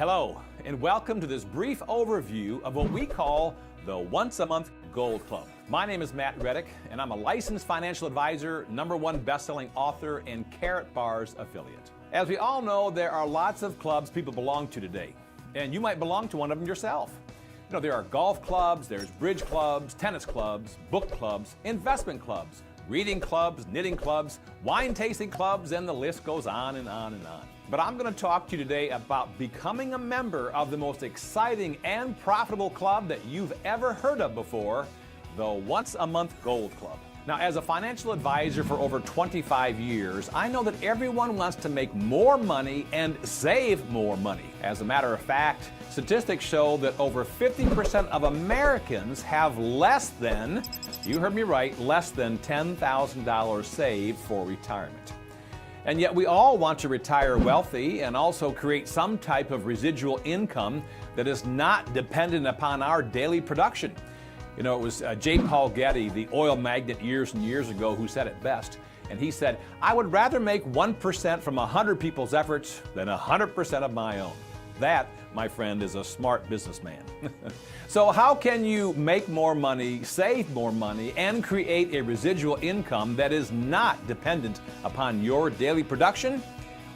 Hello, and welcome to this brief overview of what we call the Once a Month Gold Club. My name is Matt Reddick, and I'm a licensed financial advisor, #1 best-selling author, and Karatbars affiliate. As we all know, there are lots of clubs people belong to today, and you might belong to one of them yourself. You know, there are golf clubs, there's bridge clubs, tennis clubs, book clubs, investment clubs, reading clubs, knitting clubs, wine tasting clubs, and the list goes on and on and on. But I'm going to talk to you today about becoming a member of the most exciting and profitable club that you've ever heard of before, the Once a Month Gold Club. Now, as a financial advisor for over 25 years, I know that everyone wants to make more money and save more money. As a matter of fact, statistics show that over 50% of Americans have less than, you heard me right, less than $10,000 saved for retirement. And yet we all want to retire wealthy and also create some type of residual income that is not dependent upon our daily production. You know, it was J. Paul Getty, the oil magnate years and years ago, who said it best. And he said, "I would rather make 1% from 100 people's efforts than 100% of my own." That, my friend, is a smart businessman. So how can you make more money, save more money, and create a residual income that is not dependent upon your daily production?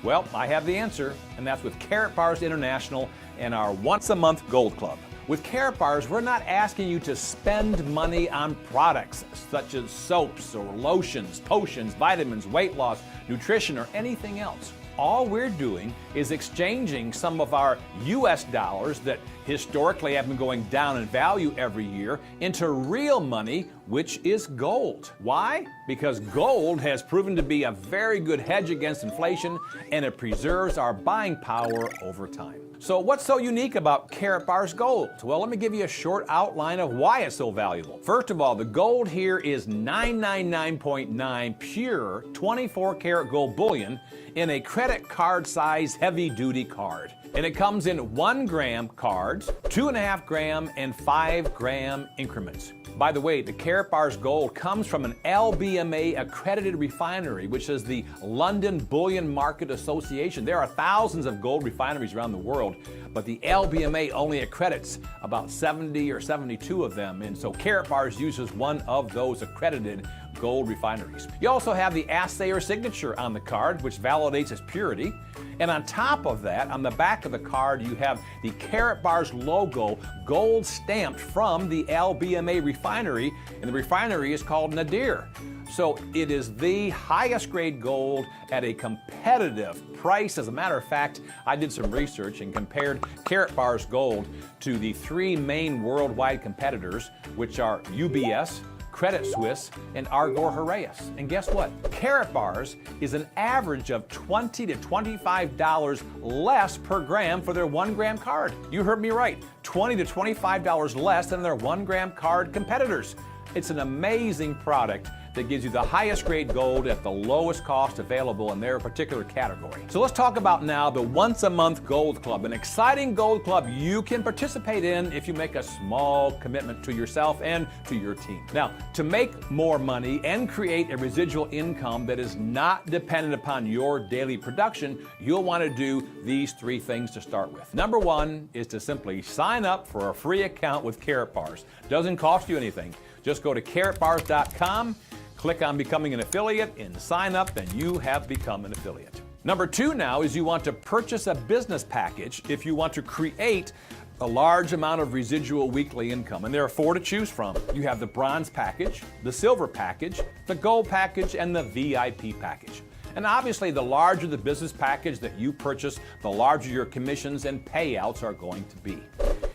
Well, I have the answer, and that's with Karatbars International and our Once a Month Gold Club. With Karatbars, we're not asking you to spend money on products such as soaps or lotions, potions, vitamins, weight loss, nutrition, or anything else. All we're doing is exchanging some of our US dollars that historically have been going down in value every year into real money, which is gold. Why? Because gold has proven to be a very good hedge against inflation, and it preserves our buying power over time. So what's so unique about Karatbars Gold? Well, let me give you a short outline of why it's so valuable. First of all, the gold here is 999.9 pure 24 karat gold bullion in a credit card size heavy duty card. And it comes in 1 gram cards, 2.5 gram and 5 gram increments. By the way, the Karatbars Gold comes from an LBMA accredited refinery, which is the London Bullion Market Association. There are thousands of gold refineries around the world, but the LBMA only accredits about 70 or 72 of them, and so Karatbars uses one of those accredited gold refineries. You also have the assayer signature on the card, which validates its purity. And on top of that, on the back of the card, you have the Karatbars logo gold stamped from the LBMA refinery, and the refinery is called Nadir. So it is the highest grade gold at a competitive price. As a matter of fact, I did some research and compared Karatbars Gold to the 3 main worldwide competitors, which are UBS, Credit Suisse, and Argor Heraeus. And guess what? Karatbars is an average of $20 to $25 less per gram for their 1 gram card. You heard me right, $20 to $25 less than their 1 gram card competitors. It's an amazing product that gives you the highest grade gold at the lowest cost available in their particular category. So let's talk about now the Once a Month Gold Club, an exciting gold club you can participate in if you make a small commitment to yourself and to your team. Now, to make more money and create a residual income that is not dependent upon your daily production, you'll want to do these 3 things to start with. Number 1 is to simply sign up for a free account with Karatbars. Doesn't cost you anything. Just go to karatbars.com, click on Becoming an Affiliate, and sign up, and you have become an affiliate. Number 2 now is you want to purchase a business package if you want to create a large amount of residual weekly income. And there are 4 to choose from. You have the bronze package, the silver package, the gold package, and the VIP package. And obviously, the larger the business package that you purchase, the larger your commissions and payouts are going to be.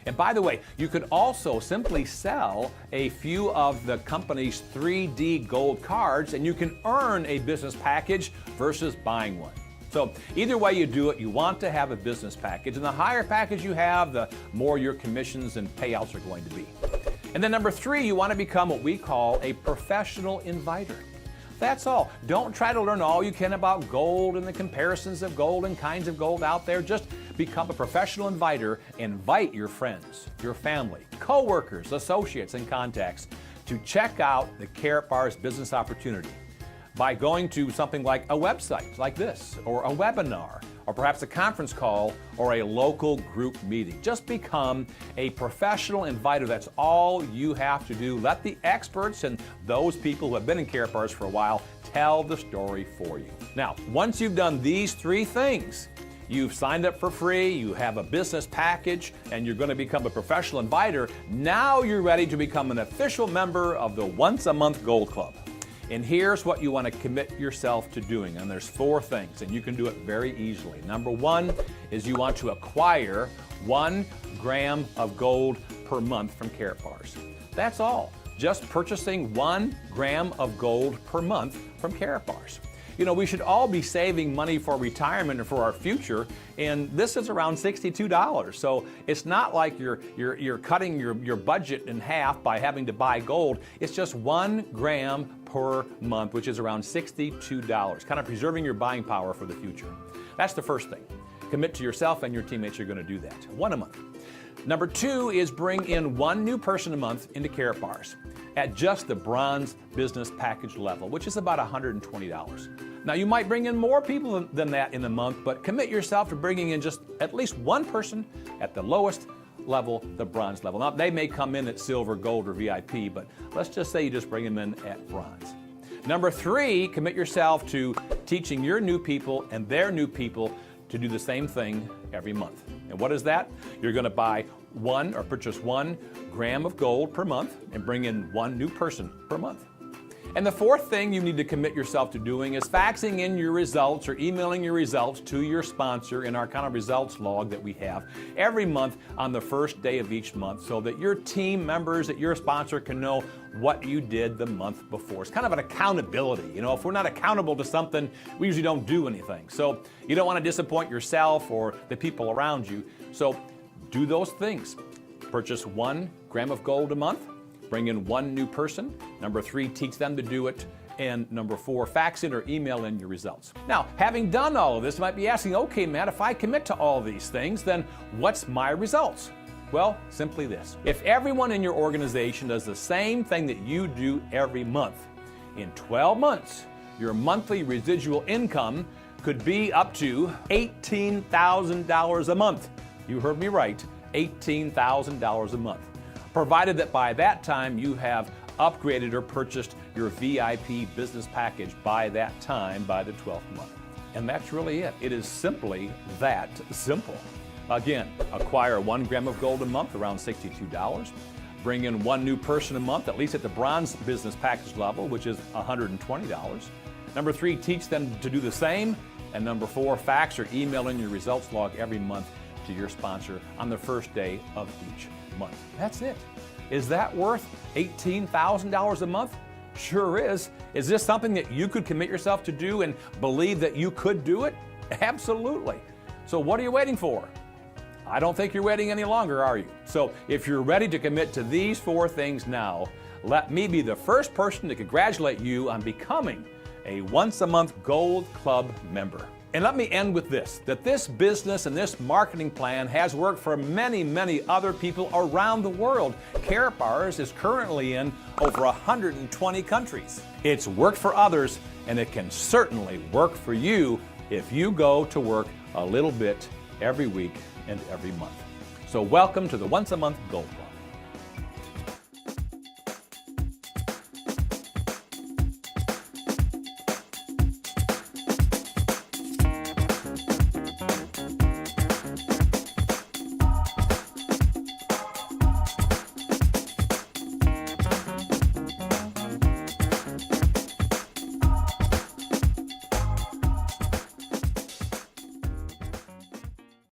And by the way, you could also simply sell a few of the company's 3D gold cards, and you can earn a business package versus buying one. So either way you do it, you want to have a business package, and the higher package you have, the more your commissions and payouts are going to be. And then number 3, you want to become what we call a professional inviter. That's all. Don't try to learn all you can about gold and the comparisons of gold and kinds of gold out there. Just become a professional inviter. Invite your friends, your family, co-workers, associates, and contacts to check out the Karatbars business opportunity by going to something like a website like this, or a webinar, or perhaps a conference call or a local group meeting. Just become a professional inviter. That's all you have to do. Let the experts and those people who have been in Karatbars for a while tell the story for you. Now, once you've done these three things, you've signed up for free, you have a business package, and you're going to become a professional inviter. Now you're ready to become an official member of the Once a Month Gold Club. And here's what you want to commit yourself to doing. And there's 4 things, and you can do it very easily. Number 1 is you want to acquire 1 gram of gold per month from Karatbars. That's all. Just purchasing 1 gram of gold per month from Karatbars. You know, we should all be saving money for retirement or for our future, and this is around $62. So it's not like you're cutting your budget in half by having to buy gold. It's just 1 gram per month, which is around $62, kind of preserving your buying power for the future. That's the first thing. Commit to yourself and your teammates you're going to do that. 1 a month. Number 2 is bring in 1 new person a month into Karatbars at just the bronze business package level, which is about $120. Now, you might bring in more people than that in a month, but commit yourself to bringing in just at least 1 person at the lowest level, the bronze level. Now, they may come in at silver, gold, or VIP, but let's just say you just bring them in at bronze. Number 3, commit yourself to teaching your new people and their new people to do the same thing every month. And what is that? You're going to buy 1 or purchase 1 gram of gold per month and bring in 1 new person per month. And the 4th thing you need to commit yourself to doing is faxing in your results or emailing your results to your sponsor in our kind of results log that we have every month on the first day of each month, so that your team members at your sponsor can know what you did the month before. It's kind of an accountability. You know, if we're not accountable to something, we usually don't do anything. So you don't want to disappoint yourself or the people around you. So do those things. Purchase 1 gram of gold a month. Bring in 1 new person. Number 3, teach them to do it. And number 4, fax in or email in your results. Now, having done all of this, you might be asking, okay, Matt, if I commit to all these things, then what's my results? Well, simply this. If everyone in your organization does the same thing that you do every month, in 12 months, your monthly residual income could be up to $18,000 a month. You heard me right, $18,000 a month. Provided that by that time you have upgraded or purchased your VIP business package by that time, by the 12th month. And that's really it. It is simply that simple. Again, acquire 1 gram of gold a month, around $62. Bring in 1 new person a month, at least at the bronze business package level, which is $120. Number 3, teach them to do the same. And number 4, fax or email in your results log every month to your sponsor on the first day of each month. That's it. Is that worth $18,000 a month? Sure is. Is this something that you could commit yourself to do and believe that you could do it? Absolutely. So what are you waiting for? I don't think you're waiting any longer, are you? So if you're ready to commit to these 4 things now, let me be the first person to congratulate you on becoming a Once a Month Gold Club member. And let me end with this, that this business and this marketing plan has worked for many, many other people around the world. Karatbars is currently in over 120 countries. It's worked for others, and it can certainly work for you if you go to work a little bit every week and every month. So welcome to the Once a Month Gold Club.